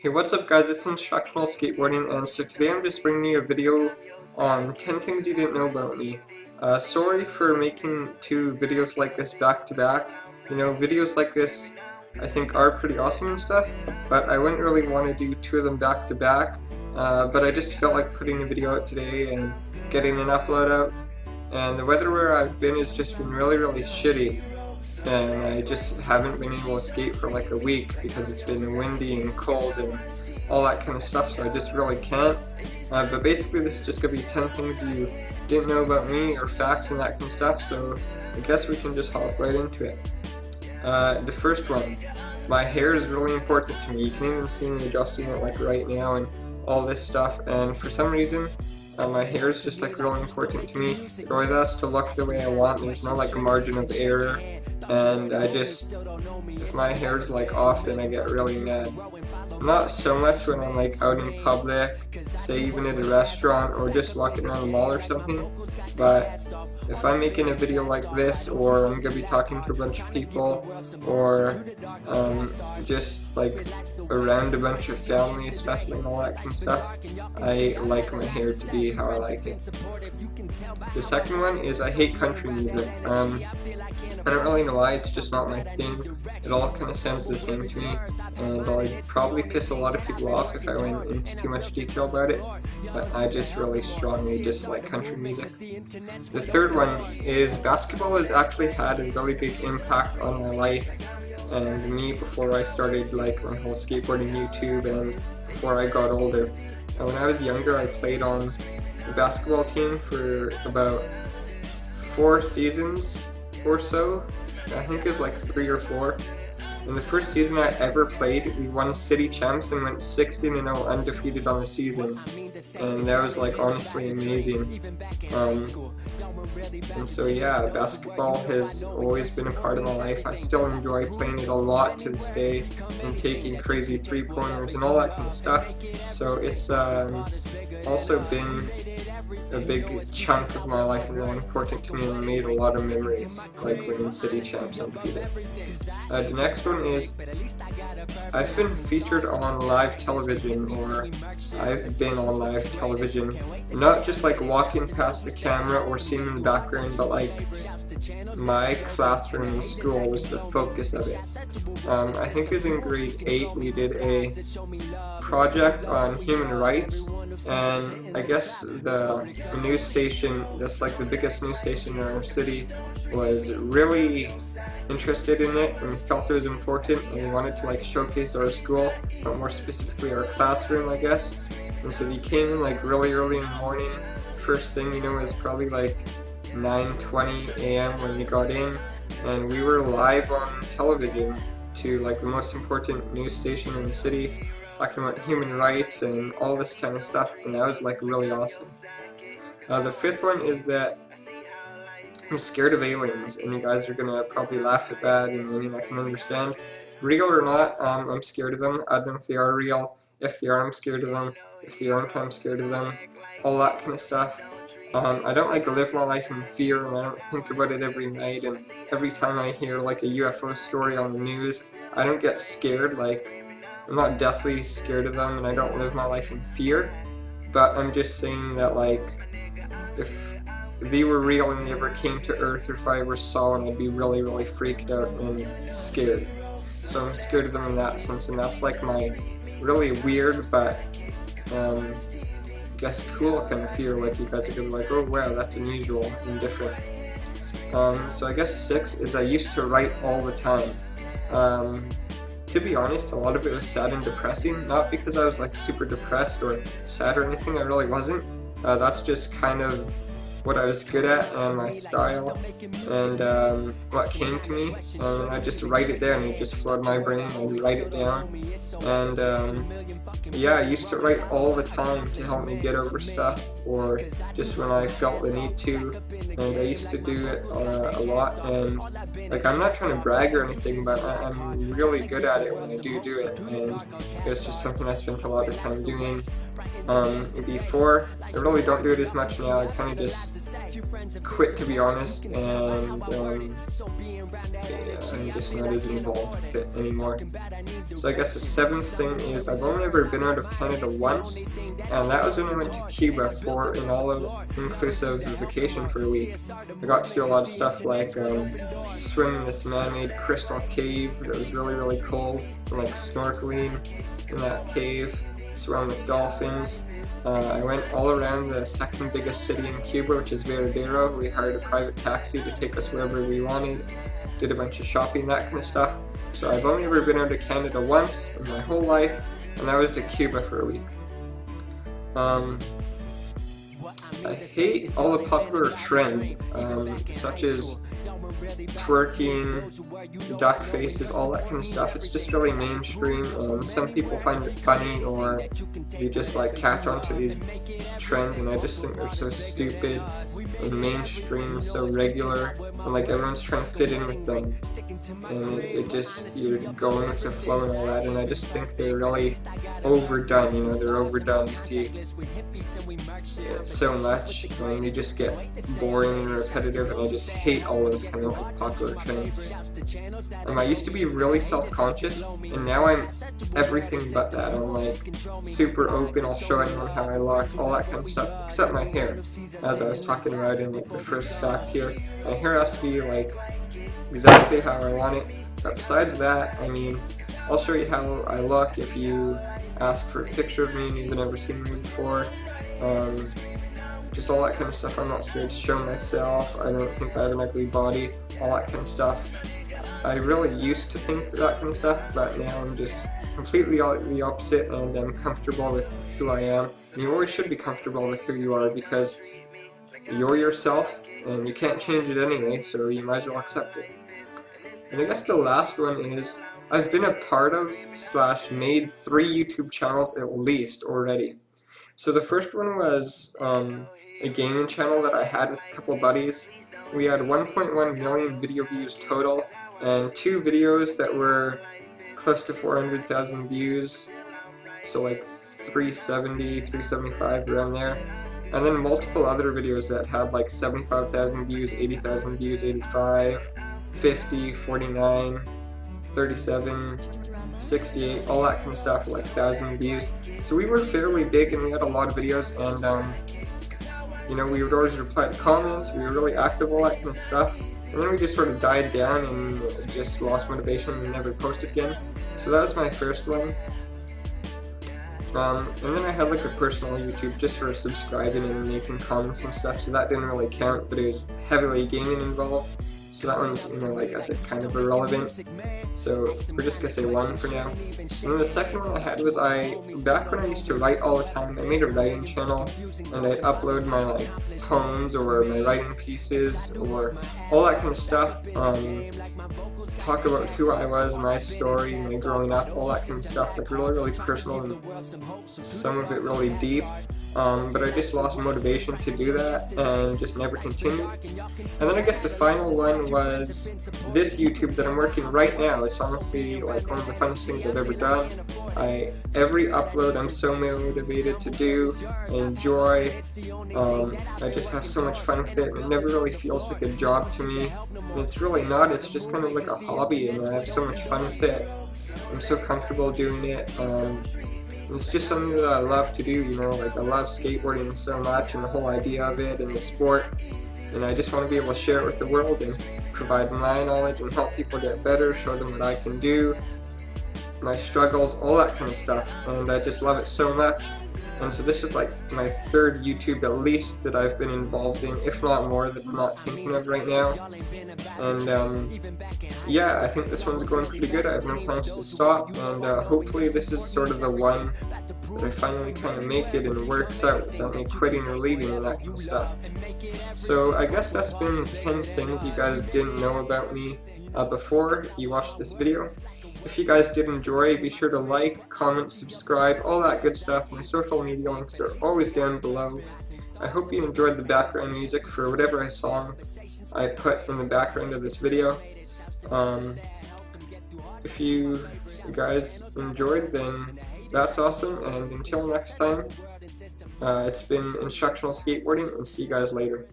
Hey, what's up guys, it's Instructional Skateboarding, and so today I'm just bringing you a video on 10 things you didn't know about me. Sorry for making two videos like this back to back. You know, videos like this I think are pretty awesome and stuff, but I wouldn't really want to do two of them back to back. But I just felt like putting a video out today and getting an upload out. And the weather where I've been has just been really shitty. And I just haven't been able to skate for like a week because it's been windy and cold and all that kind of stuff, so I just really can't. But basically this is just going to be 10 things you didn't know about me, or facts and that kind of stuff, so I guess we can just hop right into it. The first one, my hair is really important to me. You can even see me adjusting it like right now and all this stuff, and for some reason my hair is just like really important to me. It always has to look the way I want. There's no like margin of error, and if my hair's like off, then I get really mad. Not so much when I'm like out in public, say even at a restaurant or just walking around the mall or something, but if I'm making a video like this, or I'm going to be talking to a bunch of people, or just like around a bunch of family especially and all that kind of stuff, I like my hair to be how I like it. The second one is I hate country music. I don't really know why, it's just not my thing. It all kind of sounds the same to me, and I'd probably piss a lot of people off if I went into too much detail about it, but I just really strongly dislike country music. The third one is basketball has actually had a really big impact on my life and me before I started like my whole skateboarding YouTube and before I got older. And when I was younger, I played on the basketball team for about 4 seasons or so. I think it was like 3 or 4. In the first season I ever played, we won city champs and went 16-0 undefeated on the season, and that was like honestly amazing. And so yeah, basketball has always been a part of my life. I still enjoy playing it a lot to this day and taking crazy 3-pointers and all that kind of stuff. So it's also been a big chunk of my life and really important to me, and made a lot of memories, like winning city champs undefeated. The next one is I've been featured on live television, or I've been on live television, not just like walking past the camera or seen in the background, but like my classroom in school was the focus of it. I think it was in grade 8, we did a project on human rights, and I guess the news station that's like the biggest news station in our city was really interested in it and felt it was important, and we wanted to like showcase our school, but more specifically our classroom, I guess. And so we came in like really early in the morning. First thing you know, it was probably like 9:20 a.m. when we got in, and we were live on television to like the most important news station in the city, talking about human rights and all this kind of stuff, and that was like really awesome. The fifth one is that I'm scared of aliens, and you guys are gonna probably laugh at that, and I mean, I can understand. Real or not, I'm scared of them. I don't know if they are real. If they are, I'm scared of them. If they aren't, I'm scared of them. All that kind of stuff. I don't like live my life in fear, and I don't think about it every night, and every time I hear like a UFO story on the news, I don't get scared. Like, I'm not deathly scared of them, and I don't live my life in fear, but I'm just saying that like, if they were real and they ever came to Earth, or if I ever saw one, I'd be really freaked out and scared. So I'm scared of them in that sense, and that's like my really weird but I guess cool kind of fear. Like, you guys are gonna be like, oh wow, that's unusual and different. So I guess 6 is I used to write all the time. To be honest, a lot of it was sad and depressing, not because I was like super depressed or sad or anything, I really wasn't. That's just kind of what I was good at and my style and what came to me, and I just write it down. It just flowed my brain, I'd write it down, and yeah, I used to write all the time to help me get over stuff, or just when I felt the need to, and I used to do it a lot, and like, I'm not trying to brag or anything, but I'm really good at it when I do it, and it's just something I spent a lot of time doing. Before, I really don't do it as much now. I kind of just quit, to be honest, and I'm just not as involved with it anymore. So I guess the seventh thing is I've only ever been out of Canada once, and that was when I went to Cuba for an all-inclusive vacation for a week. I got to do a lot of stuff like swim in this man-made crystal cave that was really, really cold, and like snorkeling in that cave, swam with dolphins. I went all around the second biggest city in Cuba, which is Veradero. We hired a private taxi to take us wherever we wanted, did a bunch of shopping, that kind of stuff. So I've only ever been out of Canada once in my whole life, and that was to Cuba for a week. I hate all the popular trends, such as twerking, duck faces, all that kind of stuff. It's just really mainstream, and some people find it funny, or they just like catch on to these trends, and I just think they're so stupid and mainstream and so regular, and like everyone's trying to fit in with them, and it just, you're going with the flow and all that, and I just think they're really overdone, you know, they're overdone. You see it so much, and they just get boring and repetitive, and I just hate all those kind of popular trends. I used to be really self-conscious, and now I'm everything but that. I'm like super open, I'll show anyone how I look, all that kind of stuff, except my hair. As I was talking about in like the first fact here, my hair has to be like exactly how I want it, but besides that, I mean, I'll show you how I look if you ask for a picture of me and you've never seen me before. Just all that kind of stuff. I'm not scared to show myself. I don't think I have an ugly body, all that kind of stuff. I really used to think that kind of stuff, but now I'm just completely the opposite, and I'm comfortable with who I am. And you always should be comfortable with who you are, because you're yourself, and you can't change it anyway, so you might as well accept it. And I guess the last one is, I've been a part of / made 3 YouTube channels at least already. So the first one was a gaming channel that I had with a couple buddies. We had 1.1 million video views total, and 2 videos that were close to 400,000 views, so like 370, 375, around there. And then multiple other videos that had like 75,000 views, 80,000 views, 85, 50, 49, 37, 68, all that kind of stuff, like 1,000 views. So we were fairly big, and we had a lot of videos, and you know, we would always reply to comments, we were really active, all that kind of stuff. And then we just sort of died down and just lost motivation and never posted again. So that was my first one. And then I had like a personal YouTube just for subscribing and making comments and stuff, so that didn't really count, but it was heavily gaming involved. So that one's, you know, like I said, kind of irrelevant. So we're just gonna say 1 for now. And then the second one I had was back when I used to write all the time, I made a writing channel, and I'd upload my like poems or my writing pieces or all that kind of stuff. Talk about who I was, my story, my growing up, all that kind of stuff, like really, really personal, and some of it really deep. But I just lost motivation to do that and just never continued. And then I guess the final one was this YouTube that I'm working right now. It's honestly like one of the funnest things I've ever done. Every upload I'm so motivated to do, I enjoy. I just have so much fun with it. It never really feels like a job to me. And it's really not, it's just kind of like a hobby, and I have so much fun with it. I'm so comfortable doing it. It's just something that I love to do, you know, like I love skateboarding so much and the whole idea of it and the sport, and I just want to be able to share it with the world and provide my knowledge and help people get better, show them what I can do, my struggles, all that kind of stuff, and I just love it so much. And so this is like my 3rd YouTube at least that I've been involved in, if not more, that I'm not thinking of right now. And yeah, I think this one's going pretty good. I have no plans to stop, and hopefully this is sort of the one that I finally kind of make it and works out without me quitting or leaving and that kind of stuff. So I guess that's been 10 things you guys didn't know about me before you watched this video. If you guys did enjoy, be sure to like, comment, subscribe, all that good stuff. My social media links are always down below. I hope you enjoyed the background music for whatever song I put in the background of this video. If you guys enjoyed, then that's awesome, and until next time, it's been Instructional Skateboarding, and see you guys later.